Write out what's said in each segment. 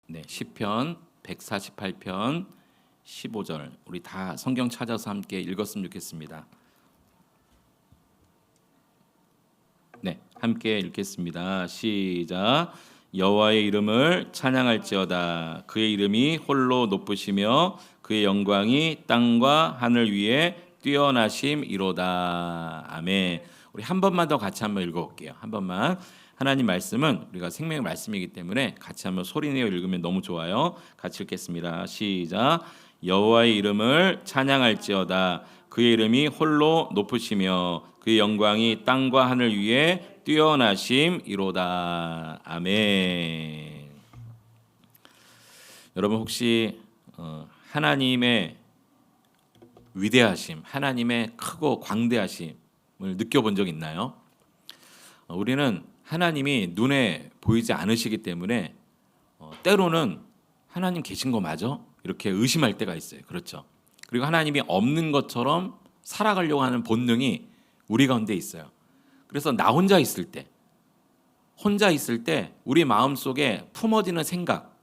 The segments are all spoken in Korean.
네, 시편 148편 15절 우리 다 성경 찾아서 함께 읽었으면 좋겠습니다. 네, 함께 읽겠습니다. 시작. 여호와의 이름을 찬양할지어다. 그의 이름이 홀로 높으시며 그의 영광이 땅과 하늘 위에 뛰어나심이로다. 아멘. 우리 한 번만 더 같이 한번 읽어볼게요. 한 번만. 하나님 말씀은 우리가 생명의 말씀이기 때문에 같이 한번 소리내어 읽으면 너무 좋아요. 같이 읽겠습니다. 시작. 여호와의 이름을 찬양할지어다. 그의 이름이 홀로 높으시며 그의 영광이 땅과 하늘 위에 뛰어나심이로다. 아멘. 여러분 혹시 하나님의 위대하심, 하나님의 크고 광대하심을 느껴본 적 있나요? 우리는 하나님이 눈에 보이지 않으시기 때문에 때로는 하나님 계신 거 맞아? 이렇게 의심할 때가 있어요. 그렇죠? 그리고 하나님이 없는 것처럼 살아가려고 하는 본능이 우리 가운데 있어요. 그래서 나 혼자 있을 때 우리 마음속에 품어지는 생각,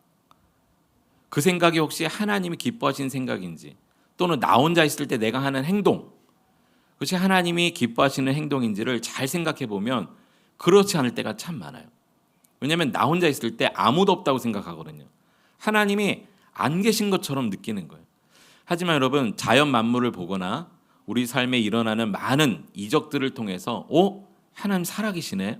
그 생각이 혹시 하나님이 기뻐하시는 생각인지, 또는 나 혼자 있을 때 내가 하는 행동, 그것이 하나님이 기뻐하시는 행동인지를 잘 생각해 보면 그렇지 않을 때가 참 많아요. 왜냐하면 나 혼자 있을 때 아무도 없다고 생각하거든요. 하나님이 안 계신 것처럼 느끼는 거예요. 하지만 여러분, 자연 만물을 보거나 우리 삶에 일어나는 많은 이적들을 통해서 하나님 살아계시네,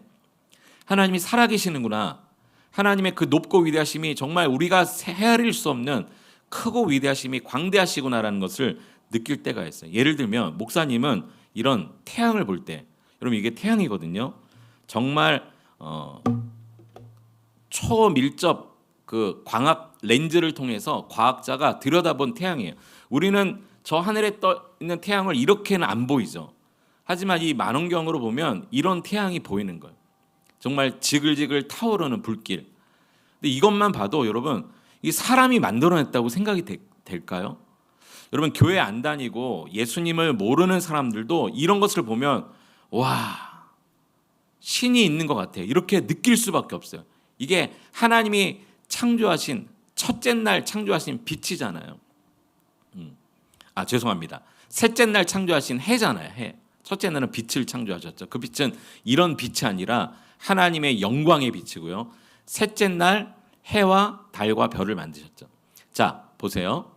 하나님이 살아계시는구나, 하나님의 그 높고 위대하심이 정말 우리가 헤아릴 수 없는 크고 위대하심이 광대하시구나라는 것을 느낄 때가 있어요. 예를 들면 목사님은 이런 태양을 볼 때, 여러분 이게 태양이거든요. 정말 초밀접 그 광학 렌즈를 통해서 과학자가 들여다본 태양이에요. 우리는 저 하늘에 떠 있는 태양을 이렇게는 안 보이죠. 하지만 이 망원경으로 보면 이런 태양이 보이는 거예요. 정말 지글지글 타오르는 불길. 근데 이것만 봐도 여러분, 이 사람이 만들어냈다고 생각이 될까요? 여러분, 교회 안 다니고 예수님을 모르는 사람들도 이런 것을 보면 와, 신이 있는 것 같아요. 이렇게 느낄 수밖에 없어요. 이게 하나님이 창조하신, 첫째 날 창조하신 빛이잖아요. 죄송합니다. 셋째 날 창조하신 해잖아요. 해. 첫째 날은 빛을 창조하셨죠. 그 빛은 이런 빛이 아니라 하나님의 영광의 빛이고요. 셋째 날 해와 달과 별을 만드셨죠. 자, 보세요.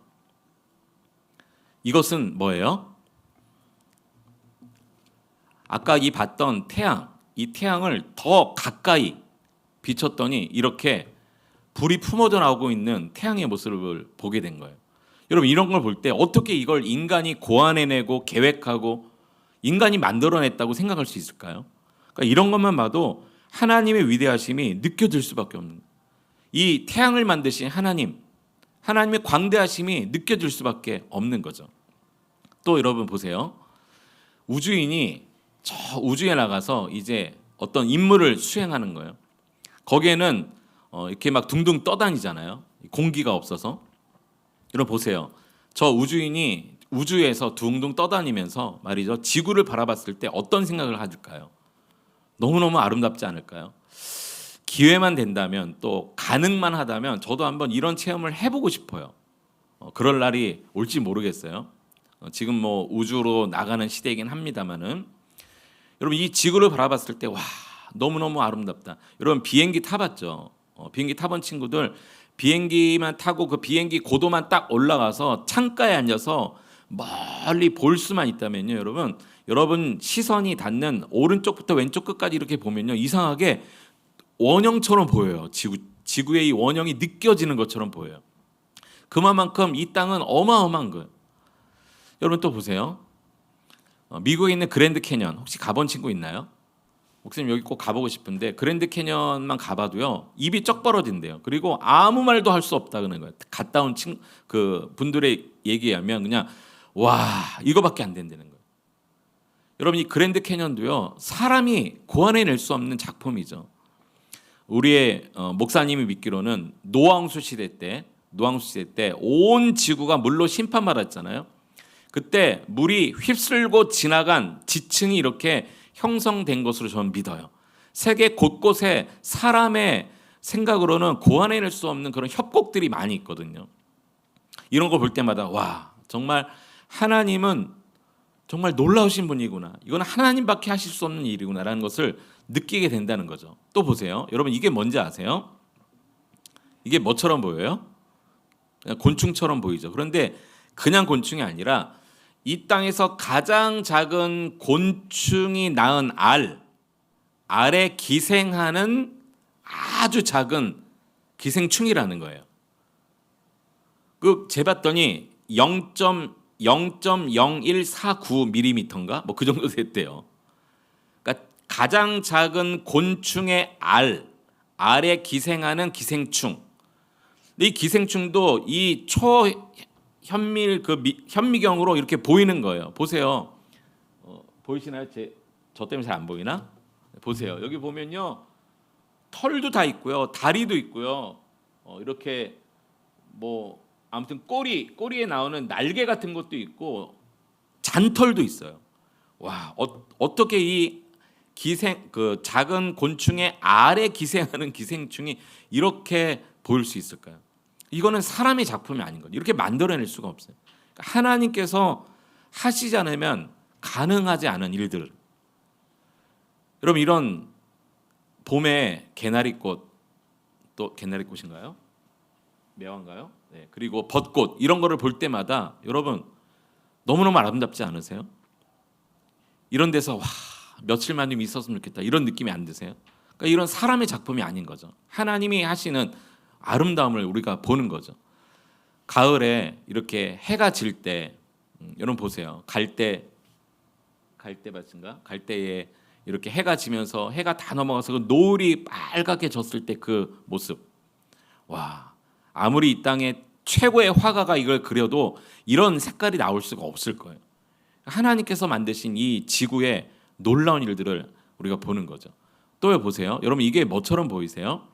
이것은 뭐예요? 아까 이 봤던 태양, 이 태양을 더 가까이 비췄더니 이렇게 불이 품어져 나오고 있는 태양의 모습을 보게 된 거예요. 여러분, 이런 걸 볼 때 어떻게 이걸 인간이 고안해내고 계획하고 인간이 만들어냈다고 생각할 수 있을까요? 그러니까 이런 것만 봐도 하나님의 위대하심이 느껴질 수밖에 없는 거예요. 이 태양을 만드신 하나님의 광대하심이 느껴질 수밖에 없는 거죠. 또 여러분 보세요. 우주인이 저 우주에 나가서 이제 어떤 임무를 수행하는 거예요. 거기에는 이렇게 막 둥둥 떠다니잖아요. 공기가 없어서. 여러분 보세요. 저 우주인이 우주에서 둥둥 떠다니면서 말이죠, 지구를 바라봤을 때 어떤 생각을 하실까요? 너무너무 아름답지 않을까요? 기회만 된다면, 또 가능만 하다면 저도 한번 이런 체험을 해보고 싶어요. 그럴 날이 올지 모르겠어요. 지금 뭐 우주로 나가는 시대이긴 합니다만은, 여러분 이 지구를 바라봤을 때 와, 너무너무 아름답다. 여러분 비행기 타봤죠? 비행기 타본 친구들, 비행기만 타고 그 비행기 고도만 딱 올라가서 창가에 앉아서 멀리 볼 수만 있다면요, 여러분 시선이 닿는 오른쪽부터 왼쪽 끝까지 이렇게 보면요, 이상하게 원형처럼 보여요. 지구의 이 원형이 느껴지는 것처럼 보여요. 그만큼 이 땅은 어마어마한 거예요. 여러분 또 보세요. 미국에 있는 그랜드 캐년 혹시 가본 친구 있나요? 목사님 여기 꼭 가보고 싶은데, 그랜드 캐년만 가봐도요 입이 쩍 벌어진대요. 그리고 아무 말도 할 수 없다는 거예요. 갔다 온 그 분들의 얘기에 하면 그냥 와, 이거밖에 안 된다는 거예요. 여러분 이 그랜드 캐년도요 사람이 고안해낼 수 없는 작품이죠. 우리의 목사님이 믿기로는 노아홍수 시대 때 온 지구가 물로 심판받았잖아요. 그때 물이 휩쓸고 지나간 지층이 이렇게 형성된 것으로 저는 믿어요. 세계 곳곳에 사람의 생각으로는 고안해낼 수 없는 그런 협곡들이 많이 있거든요. 이런 거 볼 때마다 와, 정말 하나님은 정말 놀라우신 분이구나. 이건 하나님밖에 하실 수 없는 일이구나라는 것을 느끼게 된다는 거죠. 또 보세요. 여러분 이게 뭔지 아세요? 이게 뭐처럼 보여요? 그냥 곤충처럼 보이죠. 그런데 그냥 곤충이 아니라 이 땅에서 가장 작은 곤충이 낳은 알에 기생하는 아주 작은 기생충이라는 거예요. 그 재봤더니 0.0149mm인가? 뭐 그 정도 됐대요. 그러니까 가장 작은 곤충의 알에 기생하는 기생충. 이 기생충도 이 초현밀 현미경으로 이렇게 보이는 거예요. 보세요. 보이시나요? 저 때문에 잘 안 보이나? 보세요. 여기 보면요, 털도 다 있고요, 다리도 있고요. 이렇게 뭐 아무튼 꼬리에 나오는 날개 같은 것도 있고 잔털도 있어요. 와, 어떻게 이 작은 곤충의 알에 기생하는 기생충이 이렇게 보일 수 있을까요? 이거는 사람의 작품이 아닌 거죠. 이렇게 만들어낼 수가 없어요. 그러니까 하나님께서 하시지 않으면 가능하지 않은 일들을. 여러분 이런 봄에 개나리꽃, 또 개나리꽃인가요? 매화인가요? 네. 그리고 벚꽃 이런 거를 볼 때마다 여러분 너무너무 아름답지 않으세요? 이런 데서 와, 며칠만 좀 있었으면 좋겠다 이런 느낌이 안 드세요? 그러니까 이런 사람의 작품이 아닌 거죠. 하나님이 하시는 아름다움을 우리가 보는 거죠. 가을에 이렇게 해가 질 때, 여러분 보세요. 갈대밭인가? 갈대에 이렇게 해가 지면서 해가 다 넘어가서 그 노을이 빨갛게 졌을 때 그 모습. 와, 아무리 이 땅에 최고의 화가가 이걸 그려도 이런 색깔이 나올 수가 없을 거예요. 하나님께서 만드신 이 지구의 놀라운 일들을 우리가 보는 거죠. 또 보세요. 여러분 이게 뭐처럼 보이세요?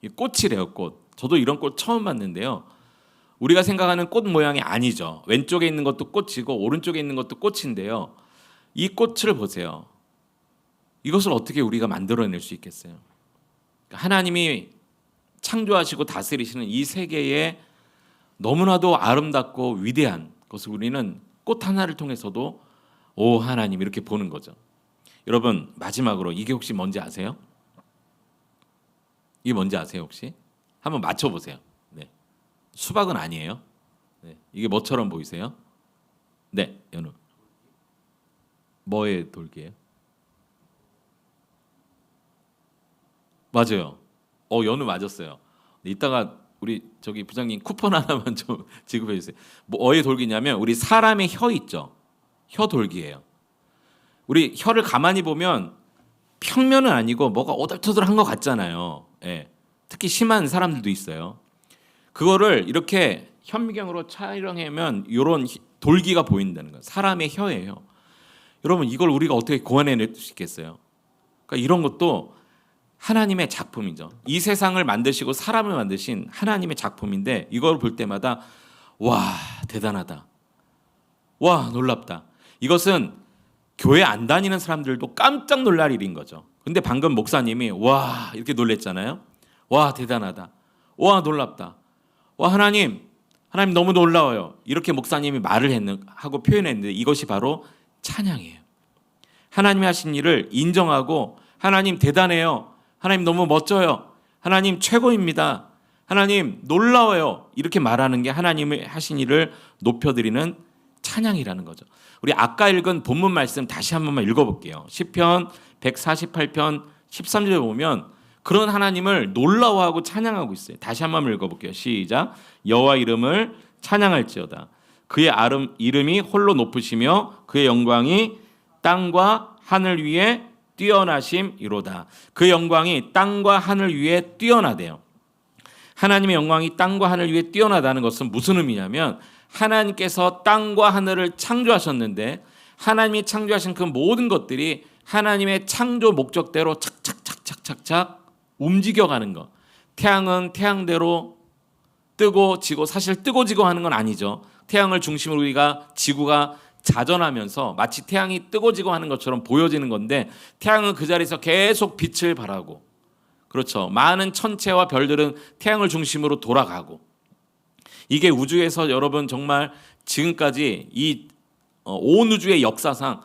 이 꽃이래요, 꽃. 저도 이런 꽃 처음 봤는데요. 우리가 생각하는 꽃 모양이 아니죠. 왼쪽에 있는 것도 꽃이고 오른쪽에 있는 것도 꽃인데요. 이 꽃을 보세요. 이것을 어떻게 우리가 만들어낼 수 있겠어요? 하나님이 창조하시고 다스리시는 이 세계에 너무나도 아름답고 위대한 것을 우리는 꽃 하나를 통해서도 오 하나님 이렇게 보는 거죠. 여러분 마지막으로 이게 혹시 뭔지 아세요? 이게 뭔지 아세요 혹시? 한번 맞춰보세요. 네. 수박은 아니에요. 네. 이게 뭐처럼 보이세요? 네, 연우. 뭐의 돌기예요? 맞아요. 연우 맞았어요. 이따가 우리 저기 부장님 쿠폰 하나만 좀 지급해 주세요. 뭐의 돌기냐면 우리 사람의 혀 있죠. 혀 돌기예요. 우리 혀를 가만히 보면 평면은 아니고 뭐가 오돌토돌한 것 같잖아요. 예. 특히 심한 사람들도 있어요. 그거를 이렇게 현미경으로 촬영하면 이런 돌기가 보인다는 거예요. 사람의 혀예요. 여러분 이걸 우리가 어떻게 고안해낼 수 있겠어요? 그러니까 이런 것도 하나님의 작품이죠. 이 세상을 만드시고 사람을 만드신 하나님의 작품인데 이걸 볼 때마다 와 대단하다. 와 놀랍다. 이것은 교회 안 다니는 사람들도 깜짝 놀랄 일인 거죠. 근데 방금 목사님이 와 이렇게 놀랬잖아요. 와 대단하다. 와 놀랍다. 와 하나님 너무 놀라워요. 이렇게 목사님이 하고 표현했는데 이것이 바로 찬양이에요. 하나님이 하신 일을 인정하고 하나님 대단해요. 하나님 너무 멋져요. 하나님 최고입니다. 하나님 놀라워요. 이렇게 말하는 게 하나님이 하신 일을 높여드리는 찬양이라는 거죠. 우리 아까 읽은 본문 말씀 다시 한 번만 읽어볼게요. 시편 148편 13절에 보면 그런 하나님을 놀라워하고 찬양하고 있어요. 다시 한 번 읽어볼게요. 시작. 여호와 이름을 찬양할지어다. 그의 이름이 홀로 높으시며 그의 영광이 땅과 하늘 위에 뛰어나심이로다. 그 영광이 땅과 하늘 위에 뛰어나대요. 하나님의 영광이 땅과 하늘 위에 뛰어나다는 것은 무슨 의미냐면 하나님께서 땅과 하늘을 창조하셨는데 하나님이 창조하신 그 모든 것들이 하나님의 창조 목적대로 착착착착착착 움직여가는 것. 태양은 태양대로 뜨고 지고, 사실 뜨고 지고 하는 건 아니죠. 태양을 중심으로 지구가 자전하면서 마치 태양이 뜨고 지고 하는 것처럼 보여지는 건데 태양은 그 자리에서 계속 빛을 발하고 그렇죠. 많은 천체와 별들은 태양을 중심으로 돌아가고, 이게 우주에서 여러분 정말 지금까지 온 우주의 역사상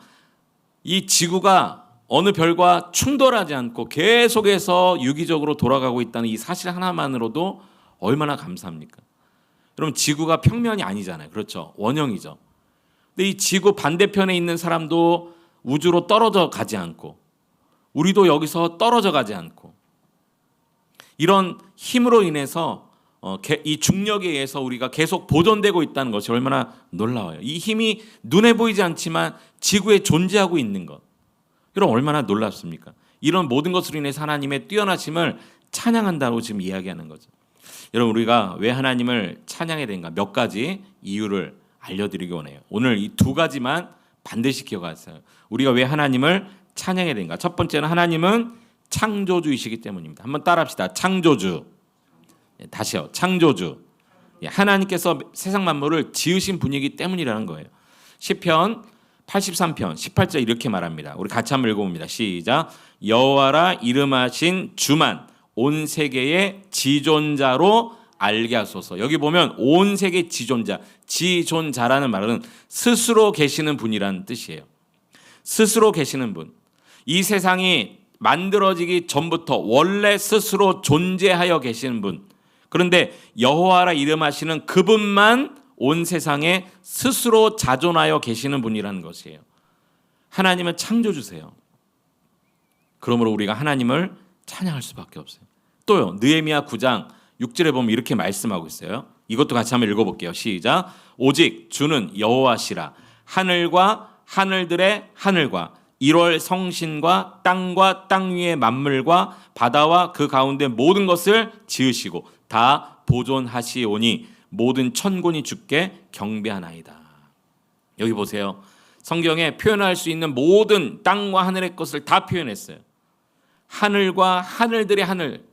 이 지구가 어느 별과 충돌하지 않고 계속해서 유기적으로 돌아가고 있다는 이 사실 하나만으로도 얼마나 감사합니까? 여러분, 지구가 평면이 아니잖아요. 그렇죠. 원형이죠. 근데 이 지구 반대편에 있는 사람도 우주로 떨어져 가지 않고, 우리도 여기서 떨어져 가지 않고, 이런 힘으로 인해서 이 중력에 의해서 우리가 계속 보존되고 있다는 것이 얼마나 놀라워요. 이 힘이 눈에 보이지 않지만 지구에 존재하고 있는 것, 여러분 얼마나 놀랍습니까? 이런 모든 것으로 인해서 하나님의 뛰어나심을 찬양한다고 지금 이야기하는 거죠. 여러분, 우리가 왜 하나님을 찬양해야 되는가, 몇 가지 이유를 알려드리기 원해요. 오늘 이 두 가지만 반드시 기억하세요. 우리가 왜 하나님을 찬양해야 되는가. 첫 번째는 하나님은 창조주이시기 때문입니다. 한번 따라합시다. 창조주. 다시요. 창조주. 하나님께서 세상 만물을 지으신 분이기 때문이라는 거예요. 시편 83편 18절 이렇게 말합니다. 우리 같이 한번 읽어봅니다. 시작. 여호와라 이름하신 주만 온 세계의 지존자로 알게 하소서. 여기 보면 온 세계 지존자, 지존자라는 말은 스스로 계시는 분이라는 뜻이에요. 스스로 계시는 분. 이 세상이 만들어지기 전부터 원래 스스로 존재하여 계시는 분. 그런데 여호와라 이름하시는 그분만 온 세상에 스스로 자존하여 계시는 분이라는 것이에요. 하나님은 창조주세요. 그러므로 우리가 하나님을 찬양할 수밖에 없어요. 또요, 느헤미야 9장 6절에 보면 이렇게 말씀하고 있어요. 이것도 같이 한번 읽어볼게요. 시작. 오직 주는 여호와시라. 하늘과 하늘들의 하늘과 1월 성신과 땅과 땅 위의 만물과 바다와 그 가운데 모든 것을 지으시고 다 보존하시오니 모든 천군이 주께 경배하나이다. 여기 보세요. 성경에 표현할 수 있는 모든 땅과 하늘의 것을 다 표현했어요. 하늘과 하늘들의 하늘.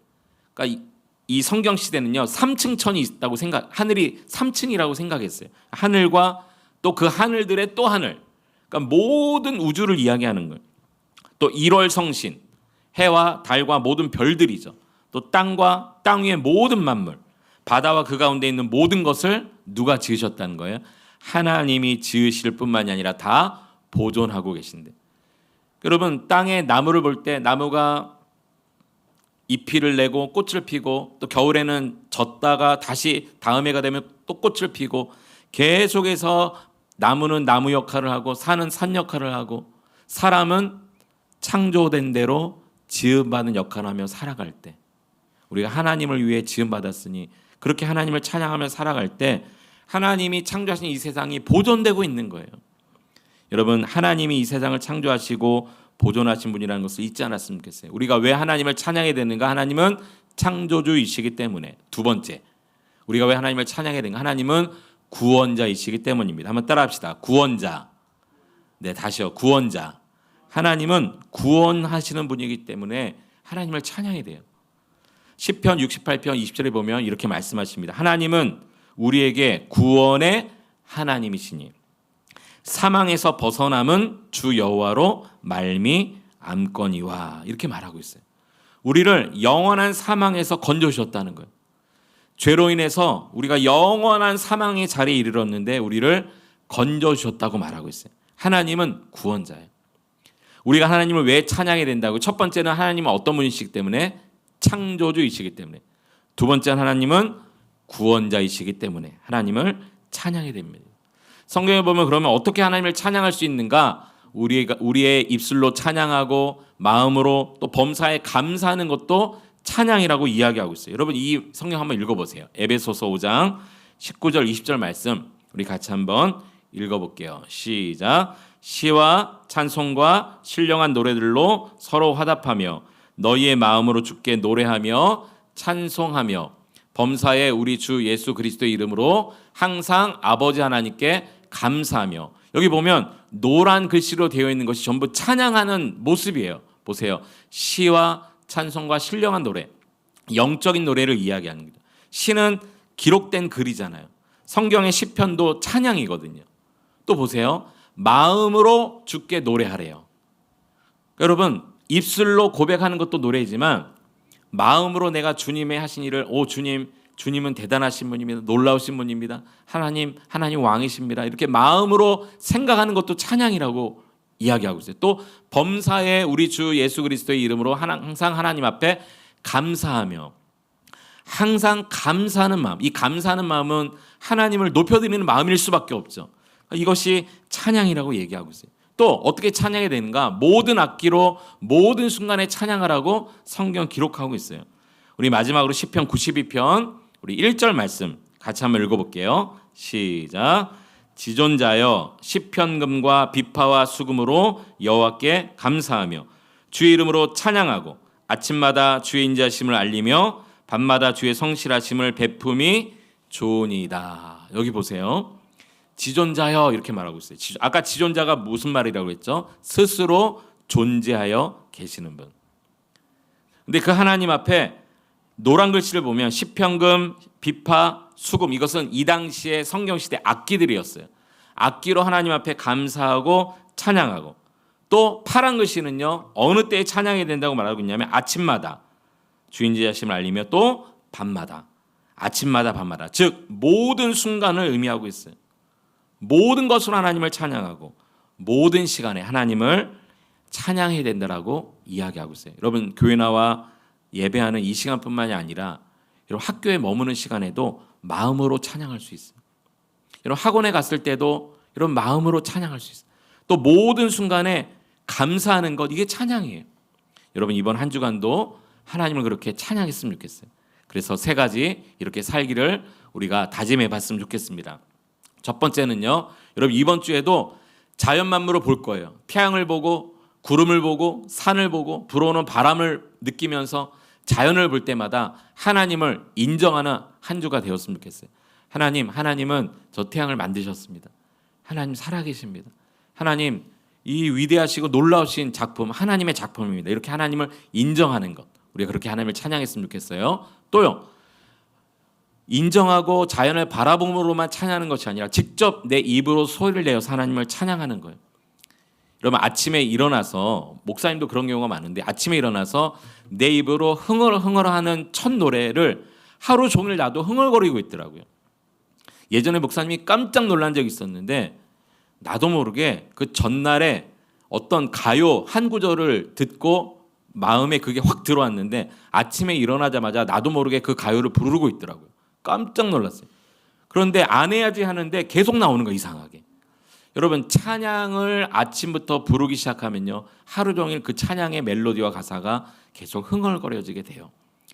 그러니까 이 성경 시대는요, 3층 천이 있다고 하늘이 3층이라고 생각했어요. 하늘과 또 그 하늘들의 또 하늘. 그러니까 모든 우주를 이야기하는 거예요. 또 1월 성신, 해와 달과 모든 별들이죠. 또 땅과 땅 위의 모든 만물, 바다와 그 가운데 있는 모든 것을 누가 지으셨다는 거예요? 하나님이 지으실 뿐만이 아니라 다 보존하고 계신데, 여러분 땅에 나무를 볼 때 나무가 잎을 내고 꽃을 피고, 또 겨울에는 졌다가 다시 다음 해가 되면 또 꽃을 피고, 계속해서 나무는 나무 역할을 하고 산은 산 역할을 하고, 사람은 창조된 대로 지음받은 역할을 하며 살아갈 때, 우리가 하나님을 위해 지음받았으니 그렇게 하나님을 찬양하며 살아갈 때 하나님이 창조하신 이 세상이 보존되고 있는 거예요. 여러분, 하나님이 이 세상을 창조하시고 보존하신 분이라는 것을 잊지 않았으면 좋겠어요. 우리가 왜 하나님을 찬양해야 되는가? 하나님은 창조주이시기 때문에. 두 번째, 우리가 왜 하나님을 찬양해야 되는가? 하나님은 구원자이시기 때문입니다. 한번 따라합시다. 구원자. 네, 다시요. 구원자. 하나님은 구원하시는 분이기 때문에 하나님을 찬양해야 돼요. 시편 68편 20절에 보면 이렇게 말씀하십니다. 하나님은 우리에게 구원의 하나님이시니 사망에서 벗어남은 주 여호와로 말미암거니와, 이렇게 말하고 있어요. 우리를 영원한 사망에서 건져주셨다는 거예요. 죄로 인해서 우리가 영원한 사망의 자리에 이르렀는데 우리를 건져주셨다고 말하고 있어요. 하나님은 구원자예요. 우리가 하나님을 왜 찬양해야 된다고? 첫 번째는 하나님은 어떤 분이시기 때문에? 창조주이시기 때문에. 두 번째는 하나님은 구원자이시기 때문에 하나님을 찬양해야 됩니다. 성경에 보면 그러면 어떻게 하나님을 찬양할 수 있는가? 우리의 입술로 찬양하고 마음으로 또 범사에 감사하는 것도 찬양이라고 이야기하고 있어요. 여러분, 이 성경 한번 읽어보세요. 에베소서 5장 19절 20절 말씀 우리 같이 한번 읽어볼게요. 시작. 시와 찬송과 신령한 노래들로 서로 화답하며 너희의 마음으로 주께 노래하며 찬송하며 범사에 우리 주 예수 그리스도의 이름으로 항상 아버지 하나님께 감사하며. 여기 보면 노란 글씨로 되어 있는 것이 전부 찬양하는 모습이에요. 보세요. 시와 찬송과 신령한 노래, 영적인 노래를 이야기하는 거죠. 시는 기록된 글이잖아요. 성경의 시편도 찬양이거든요. 또 보세요. 마음으로 주께 노래하래요. 여러분, 입술로 고백하는 것도 노래이지만 마음으로 내가 주님의 하신 일을 오 주님, 주님은 대단하신 분입니다. 놀라우신 분입니다. 하나님 왕이십니다. 이렇게 마음으로 생각하는 것도 찬양이라고 이야기하고 있어요. 또 범사에 우리 주 예수 그리스도의 이름으로 항상 하나님 앞에 감사하며, 항상 감사하는 마음, 이 감사하는 마음은 하나님을 높여드리는 마음일 수밖에 없죠. 이것이 찬양이라고 얘기하고 있어요. 또 어떻게 찬양이 되는가? 모든 악기로 모든 순간에 찬양하라고 성경 기록하고 있어요. 우리 마지막으로 시편 92편 우리 1절 말씀 같이 한번 읽어볼게요. 시작. 지존자여 시편금과 비파와 수금으로 여호와께 감사하며 주의 이름으로 찬양하고 아침마다 주의 인자심을 알리며 밤마다 주의 성실하심을 베품이 좋으니이다. 여기 보세요. 지존자여 이렇게 말하고 있어요. 아까 지존자가 무슨 말이라고 했죠? 스스로 존재하여 계시는 분. 근데 그 하나님 앞에 노란 글씨를 보면 시편금, 비파, 수금, 이것은 이 당시의 성경시대 악기들이었어요. 악기로 하나님 앞에 감사하고 찬양하고, 또 파란 글씨는요 어느 때에 찬양해야 된다고 말하고 있냐면 아침마다 주인자심을 알리며 또 밤마다, 아침마다 밤마다, 즉 모든 순간을 의미하고 있어요. 모든 것으로 하나님을 찬양하고 모든 시간에 하나님을 찬양해야 된다라고 이야기하고 있어요. 여러분 교회 나와 예배하는 이 시간뿐만이 아니라 여러분 학교에 머무는 시간에도 마음으로 찬양할 수 있어요. 여러분 학원에 갔을 때도 여러분 마음으로 찬양할 수 있어요. 또 모든 순간에 감사하는 것, 이게 찬양이에요. 여러분 이번 한 주간도 하나님을 그렇게 찬양했으면 좋겠어요. 그래서 세 가지 이렇게 살기를 우리가 다짐해 봤으면 좋겠습니다. 첫 번째는요, 여러분 이번 주에도 자연 만물을 볼 거예요. 태양을 보고 구름을 보고 산을 보고 불어오는 바람을 느끼면서 자연을 볼 때마다 하나님을 인정하는 한 주가 되었으면 좋겠어요. 하나님은 저 태양을 만드셨습니다. 하나님 살아계십니다. 하나님 이 위대하시고 놀라우신 작품 하나님의 작품입니다. 이렇게 하나님을 인정하는 것, 우리가 그렇게 하나님을 찬양했으면 좋겠어요. 또요, 인정하고 자연을 바라봄으로만 찬양하는 것이 아니라 직접 내 입으로 소리를 내어서 하나님을 찬양하는 거예요. 여러분 아침에 일어나서, 목사님도 그런 경우가 많은데 아침에 일어나서 내 입으로 흥얼흥얼하는 첫 노래를 하루 종일 나도 흥얼거리고 있더라고요. 예전에 목사님이 깜짝 놀란 적이 있었는데 나도 모르게 그 전날에 어떤 가요 한 구절을 듣고 마음에 그게 확 들어왔는데 아침에 일어나자마자 나도 모르게 그 가요를 부르고 있더라고요. 깜짝 놀랐어요. 그런데 안 해야지 하는데 계속 나오는 거, 이상하게. 여러분 찬양을 아침부터 부르기 시작하면요 하루 종일 그 찬양의 멜로디와 가사가 계속 흥얼거려지게 돼요.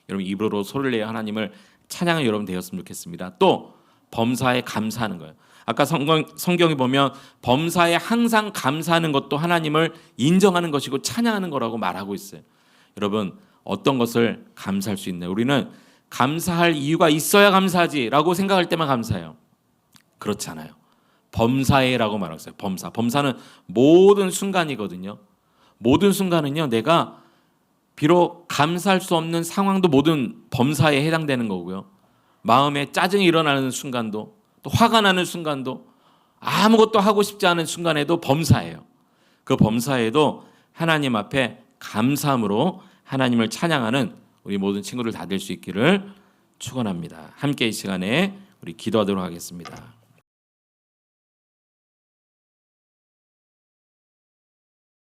여러분 입으로 소리를 내어 하나님을 찬양을 여러분 되었으면 좋겠습니다. 또 범사에 감사하는 거예요. 아까 성경이 보면 범사에 항상 감사하는 것도 하나님을 인정하는 것이고 찬양하는 거라고 말하고 있어요. 여러분 어떤 것을 감사할 수 있나요? 우리는 감사할 이유가 있어야 감사하지라고 생각할 때만 감사해요. 그렇지 않아요. 범사에라고 말하고 있어요. 범사는 모든 순간이거든요. 모든 순간은요 내가 비록 감사할 수 없는 상황도 모든 범사에 해당되는 거고요. 마음에 짜증이 일어나는 순간도, 또 화가 나는 순간도, 아무것도 하고 싶지 않은 순간에도 범사예요. 그 범사에도 하나님 앞에 감사함으로 하나님을 찬양하는 우리 모든 친구들 다 될 수 있기를 축원합니다. 함께 이 시간에 우리 기도하도록 하겠습니다.